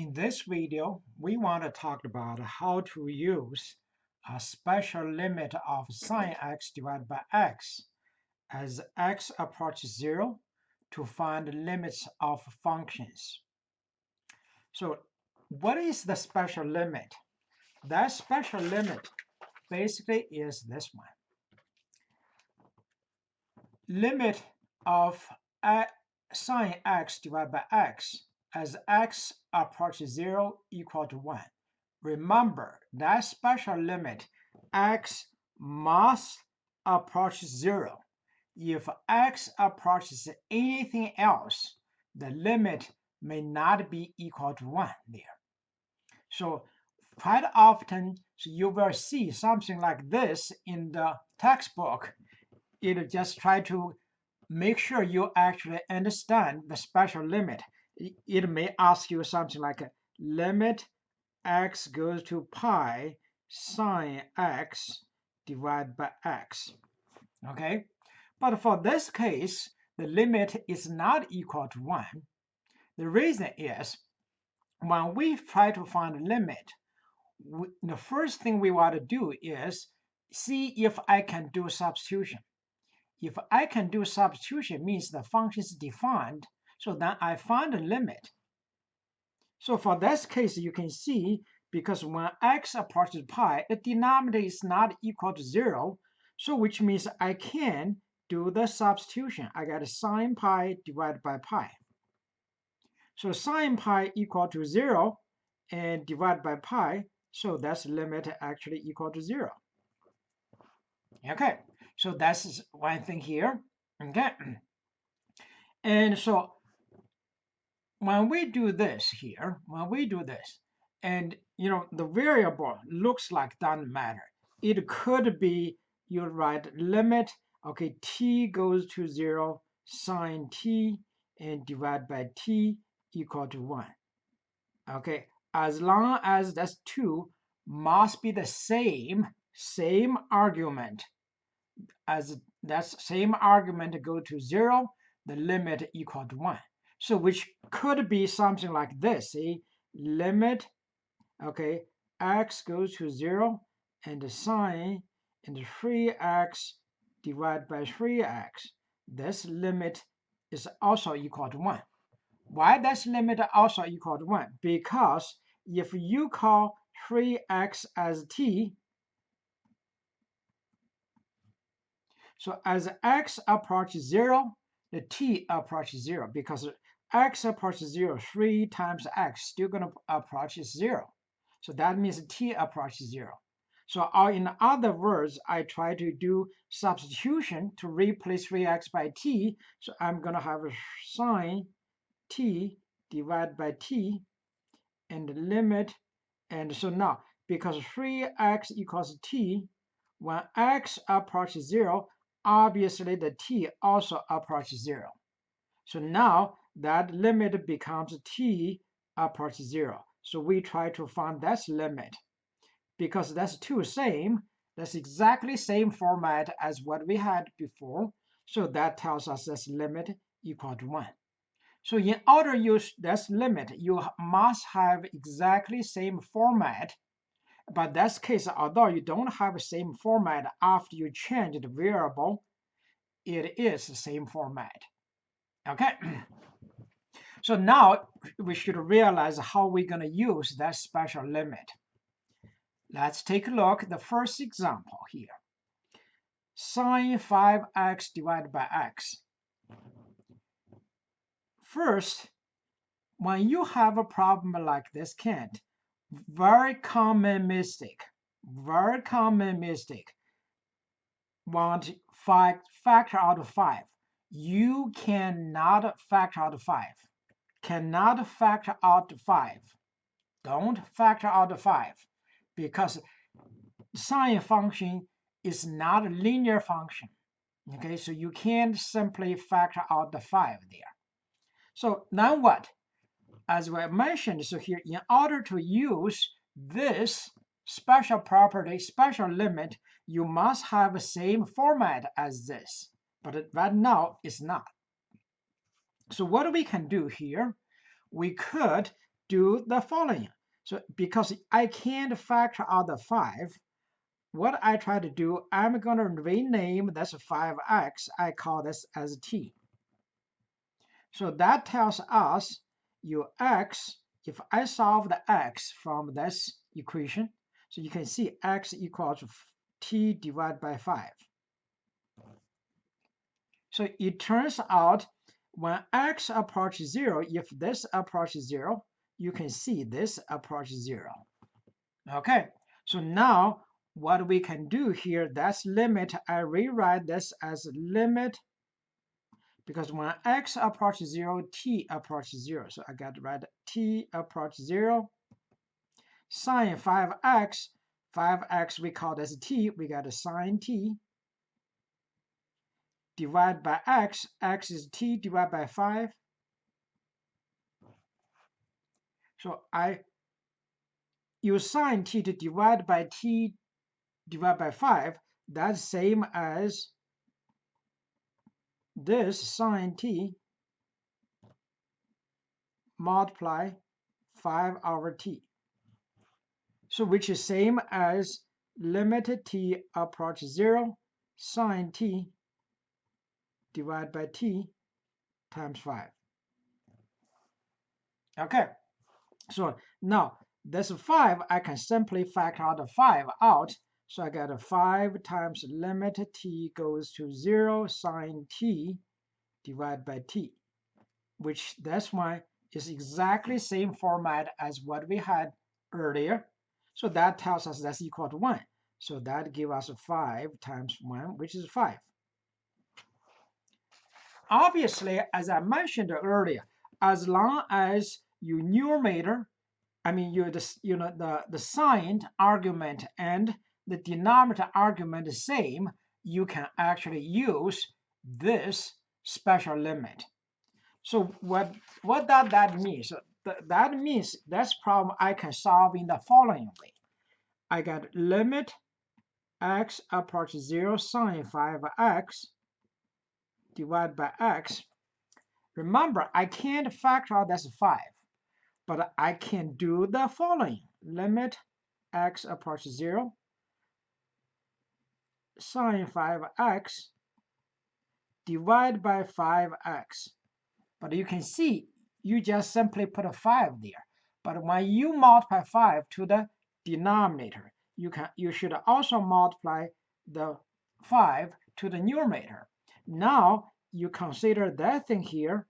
In this video, we want to talk about how to use a special limit of sine x divided by x as x approaches 0 to find the limits of functions. So what is the special limit? That special limit basically is this one. Limit of sine x divided by x as x approaches 0 equal to 1. Remember that special limit x must approach 0. If x approaches anything else, the limit may not be equal to 1 there. So quite often you will see something like this in the textbook. It just try to make sure you actually understand the special limit. It may ask you something like limit x goes to pi sine x divided by x. Okay, but for this case, the limit is not equal to 1. The reason is when we try to find a limit, the first thing we want to do is see if I can do substitution. If I can do substitution, means the function is defined, so then I find a limit. So for this case, you can see, because when x approaches pi, the denominator is not equal to 0, so which means I can do the substitution. I got sine pi divided by pi. So sine pi equal to 0 and divided by pi, so that's limit actually equal to 0. Okay, so that's one thing here. Okay, and so when we do this here, and the variable looks like doesn't matter. It could be you write limit, okay, t goes to 0, sine t, and divide by t equal to 1. Okay, as long as that's 2 must be the same argument. As that same argument go to 0, the limit equal to 1. So which could be something like this, see, limit, okay, x goes to 0 and the sine and 3x divided by 3x. This limit is also equal to 1. Why this limit also equal to 1? Because if you call 3x as t, so as x approaches 0, the t approaches 0, because x approaches 0, 3 times x still going to approach 0. So that means t approaches 0. So in other words, I try to do substitution to replace 3x by t. So I'm going to have a sine t divided by t and the limit. And so now, because 3x equals t, when x approaches 0, obviously the t also approaches 0. So now that limit becomes t approaches 0. So we try to find that limit. Because that's two same, that's exactly same format as what we had before. So that tells us this limit equal to 1. So in order to use this limit, you must have exactly same format. But that's case, although you don't have the same format after you change the variable, it is the same format. Okay. So now we should realize how we're going to use that special limit. Let's take a look at the first example here. Sine 5x divided by x. First, when you have a problem like this, very common mistake, want to factor out of 5. You cannot factor out 5. Cannot factor out 5. Don't factor out 5 because sine function is not a linear function. Okay, so you can't simply factor out the 5 there. So now what? As I mentioned, so here, in order to use this special property, special limit, you must have the same format as this. But right now, it's not. So what we can do here, we could do the following. So because I can't factor out the 5, what I try to do, I'm going to rename this 5x. I call this as t. So that tells us x, if I solve the x from this equation, so you can see x equals t divided by 5. So it turns out when x approaches 0, if this approaches 0, you can see this approaches 0. Okay, so now what we can do here, that's limit. I rewrite this as limit, because when x approaches 0, t approaches 0. So I got to write t approaches 0. Sine 5x, 5x we call this t, we got a sine t. Divided by x, x is t divided by 5. So I use sine t to divide by t divided by 5. That's same as this sine t multiply 5 over t. So which is same as limit t approaches 0, sine t divided by t times 5. Okay, so now this 5, I can simply factor out the 5 out. So I got a 5 times limit t goes to 0 sine t divided by t, which this one is exactly same format as what we had earlier. So that tells us that's equal to 1. So that gives us 5 times 1, which is 5. Obviously, as I mentioned earlier, as long as your numerator, the signed argument and the denominator argument the same, you can actually use this special limit. So what does that mean? So that means this problem I can solve in the following way. I got limit x approaches 0 sine 5x divided by x. Remember, I can't factor out that's 5, but I can do the following. Limit x approaches 0 sine 5x divided by 5x. But you can see, you just simply put a 5 there. But when you multiply 5 to the denominator, you should also multiply the 5 to the numerator. Now you consider that thing here.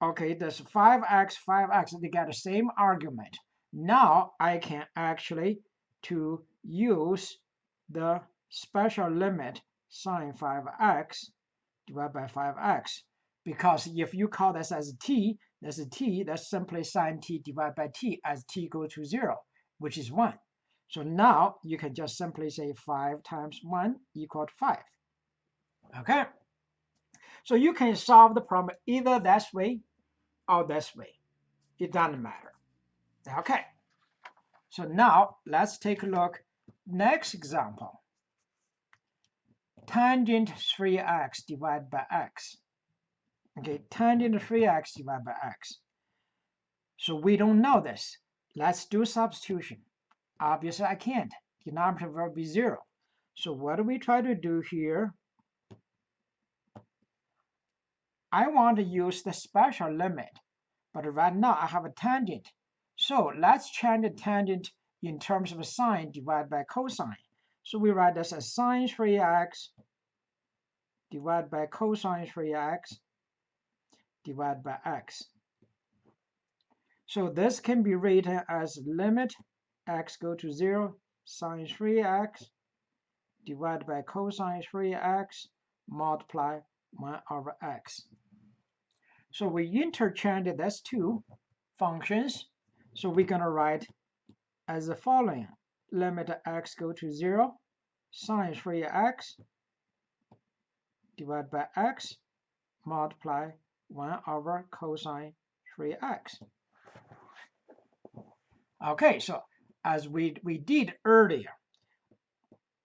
Okay, this 5x, they got the same argument. Now I can actually to use the special limit sine 5x divided by 5x. Because if you call this as t, that's simply sine t divided by t as t goes to 0, which is 1. So now you can just simply say 5 times 1 equal to 5. Okay? So you can solve the problem either this way or this way. It doesn't matter. Okay. So now let's take a look. Next example. Tangent 3x divided by x. Okay, tangent 3x divided by x. So we don't know this. Let's do substitution. Obviously, I can't. Denominator will be 0. So what do we try to do here? I want to use the special limit, but right now I have a tangent. So let's change the tangent in terms of sine divided by cosine. So we write this as sine 3x divided by cosine 3x divided by x. So this can be written as limit x go to 0 sine 3x divided by cosine 3x multiply 1 over x. So we interchange these two functions. So we're going to write as the following. Limit x go to 0 sine 3x divided by x multiply 1 over cosine 3x. Okay, so as we did earlier,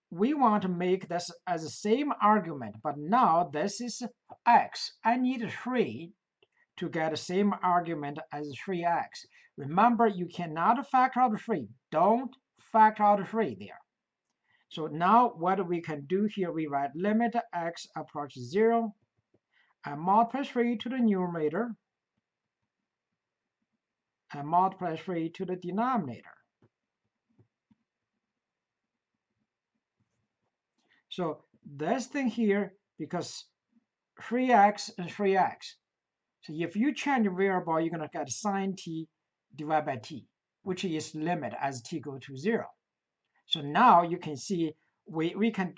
we want to make this as the same argument, but now this is x. I need 3 to get the same argument as 3x. Remember, you cannot factor out 3. Don't factor out 3 there. So now what we can do here, we write limit x approaches 0. I multiply 3 to the numerator. I multiply 3 to the denominator. So this thing here, because 3x and 3x. So if you change the variable, you're going to get sine t divided by t, which is limit as t goes to 0. So now you can see we can,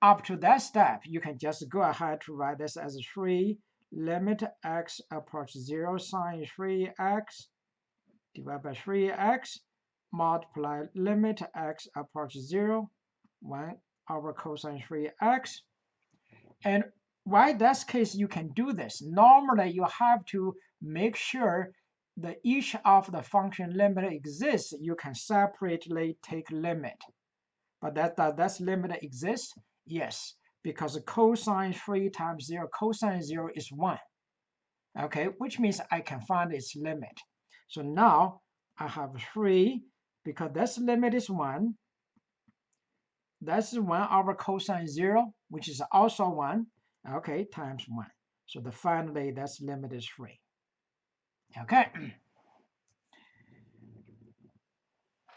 up to that step, you can just go ahead to write this as 3 limit x approaches 0 sine 3x divided by 3x multiply limit x approaches 0 1 over cosine 3x. And why this case you can do this? Normally you have to make sure that each of the function limit exists. You can separately take limit. But does limit exist? Yes, because cosine 3 times 0, cosine 0 is 1. Okay, which means I can find its limit. So now I have 3, because this limit is 1. That's 1 over cosine 0, which is also 1. Okay, times 1. So finally, that's limit is 3. Okay.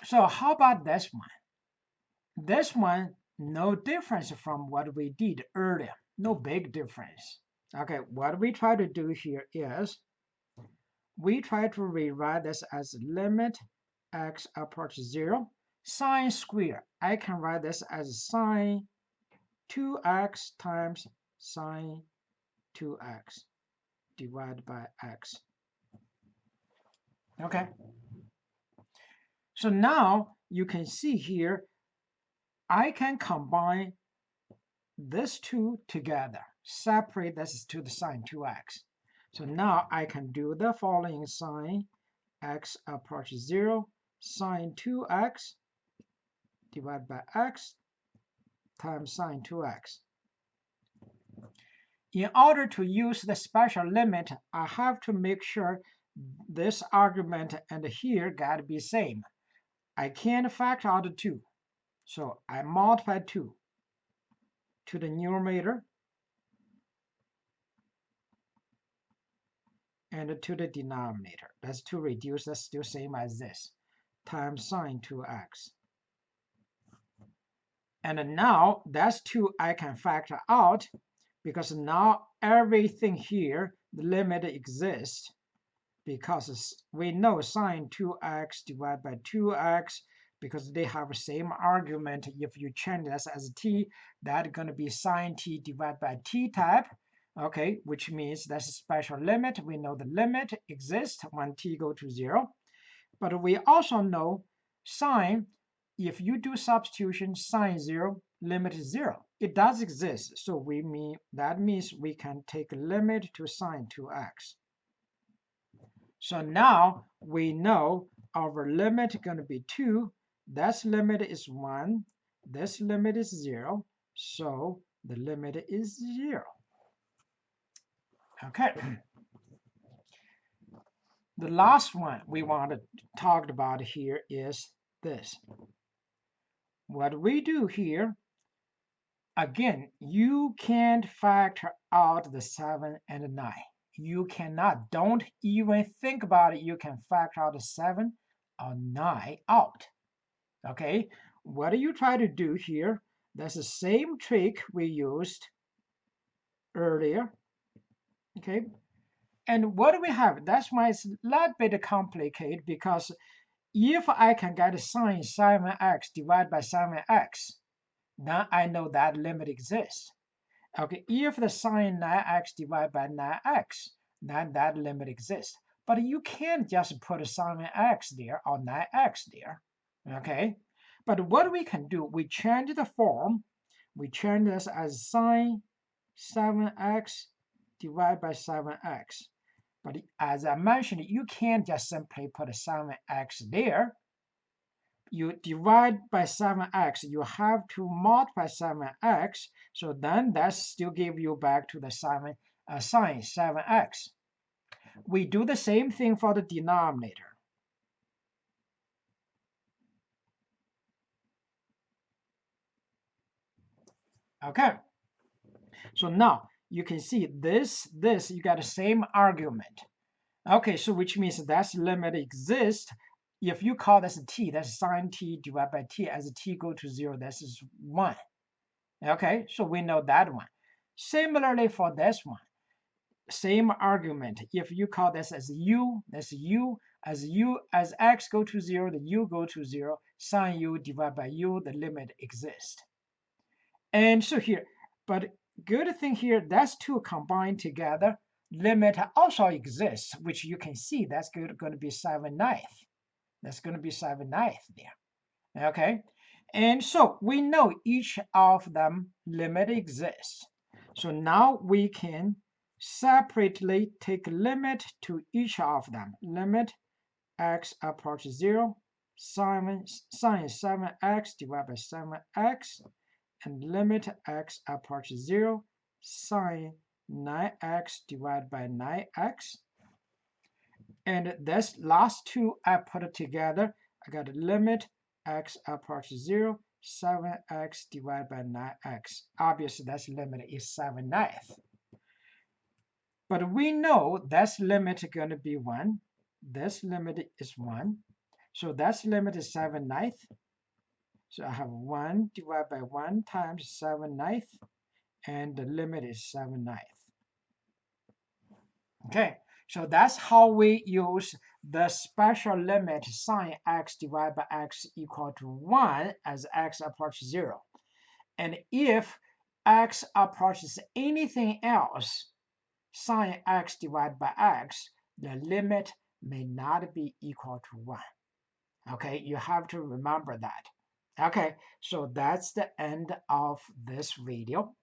So how about this one? This one, no difference from what we did earlier. No big difference. Okay, what we try to do here is we try to rewrite this as limit x approaches 0. Sine square, I can write this as sine 2x times sine 2x divided by x. Okay. So now you can see here, I can combine these two together, separate this to the sine 2x. So now I can do the following: sine x approaches 0, sine 2x divided by x times sine 2x. In order to use the special limit, I have to make sure this argument and here got to be same. I can't factor out 2. So I multiply 2 to the numerator and to the denominator. That's to reduce, that's still same as this, times sine 2x. And now that's 2 I can factor out, because now everything here, the limit exists, because we know sine 2x divided by 2x, because they have the same argument. If you change this as t, that's going to be sine t divided by t type, okay, which means that's a special limit. We know the limit exists when t goes to 0. But we also know sine, if you do substitution, sine 0, limit is 0. It does exist, so that means we can take a limit to sine 2x. So now we know our limit is going to be 2. This limit is 1. This limit is 0. So the limit is 0. Okay. The last one we want to talk about here is this. What we do here, again, you can't factor out the 7 and 9. You cannot. Don't even think about it. You can factor out the 7 or 9 out. Okay, what do you try to do here? That's the same trick we used earlier. Okay, and what do we have? That's why it's a little bit complicated, because if I can get sine 7x divided by 7x, then I know that limit exists. Okay, if the sine 9x divided by 9x, then that limit exists. But you can't just put a sine x there or 9x there. Okay, but what we can do, we change the form. We change this as sine 7x divided by 7x. But as I mentioned, you can't just simply put a 7x there. You divide by 7x, you have to multiply 7x, so then that still give you back to the sine 7x. we do the same thing for the denominator. Okay, so now you can see this, you got the same argument. Okay, so which means that limit exists. If you call this t, that's sine t divided by t, as t go to 0, this is 1. Okay, so we know that one. Similarly for this one, same argument. If you call this as u, that's u, as x go to 0, the u go to 0, sine u divided by u, the limit exists. And so here, but good thing here, that's two combined together, limit also exists, which you can see that's going to be 7/9. That's going to be 7/9 there. Okay, and so we know each of them limit exists. So now we can separately take limit to each of them. Limit x approaches 0, sine 7x divided by 7x, and limit x approaches 0, sine 9x divided by 9x. And this last two I put together. I got limit x approaches 0, 7x divided by 9x. Obviously, that's limit is 7/9. But we know that's limit is going to be 1. This limit is 1. So that's limit is 7/9. So I have 1 divided by 1 times 7/9, and the limit is 7/9. Okay, so that's how we use the special limit sine x divided by x equal to 1 as x approaches 0. And if x approaches anything else, sine x divided by x, the limit may not be equal to 1. Okay, you have to remember that. Okay, so that's the end of this video.